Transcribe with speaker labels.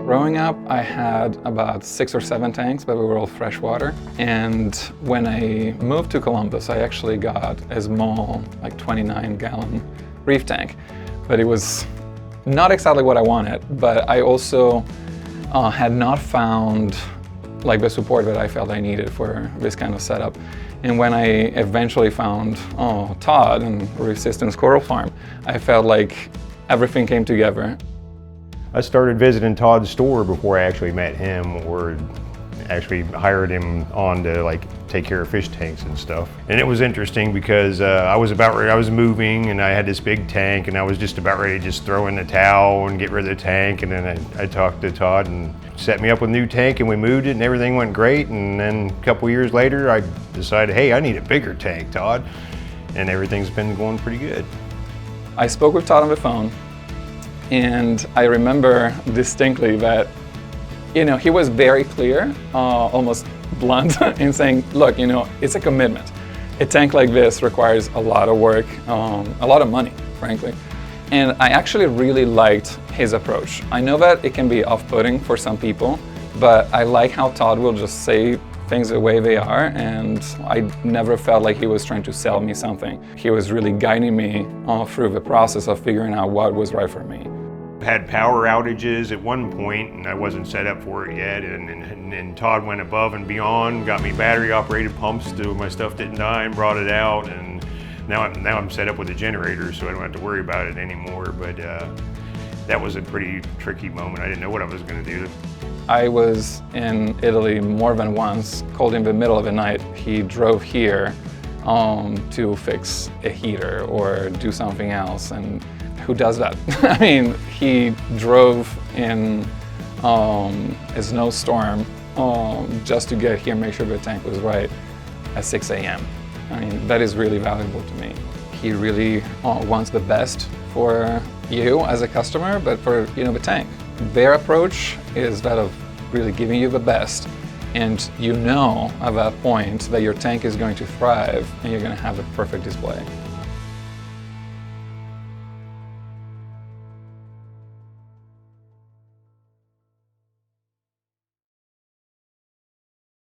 Speaker 1: Growing up, I had about 6 or 7 tanks, but we were all freshwater. And when I moved to Columbus, I actually got a small, like 29-gallon Reef tank. But it was not exactly what I wanted, but I also had not found like the support that I felt I needed for this kind of setup. And when I eventually found Todd and Reef Systems Coral Farm, I felt like everything came together.
Speaker 2: I started visiting Todd's store before I actually met him or actually hired him on to like take care of fish tanks and stuff. And it was interesting because I was moving and I had this big tank and I was just about ready to just throw in the towel and get rid of the tank. And then I talked to Todd and set me up with a new tank and we moved it and everything went great. And then a couple years later, I decided, hey, I need a bigger tank, Todd. And everything's been going pretty good.
Speaker 1: I spoke with Todd on the phone. And I remember distinctly that, he was very clear, almost blunt, in saying, look, it's a commitment. A tank like this requires a lot of work, a lot of money, frankly. And I actually really liked his approach. I know that it can be off-putting for some people, but I like how Todd will just say things the way they are, and I never felt like he was trying to sell me something. He was really guiding me through the process of figuring out what was right for me.
Speaker 2: Had power outages at one point and I wasn't set up for it yet, and Todd went above and beyond, got me battery operated pumps so my stuff didn't die and brought it out, and now I'm set up with a generator so I don't have to worry about it anymore. But that was a pretty tricky moment. I didn't know what I was going to do.
Speaker 1: I was in Italy more than once, called in the middle of the night. He drove here to fix a heater or do something else, and who does that? I mean, he drove in a snowstorm just to get here, make sure the tank was right at 6 a.m. I mean, that is really valuable to me. He really wants the best for you as a customer, but for the tank. Their approach is that of really giving you the best, and at that point that your tank is going to thrive and you're going to have a perfect display.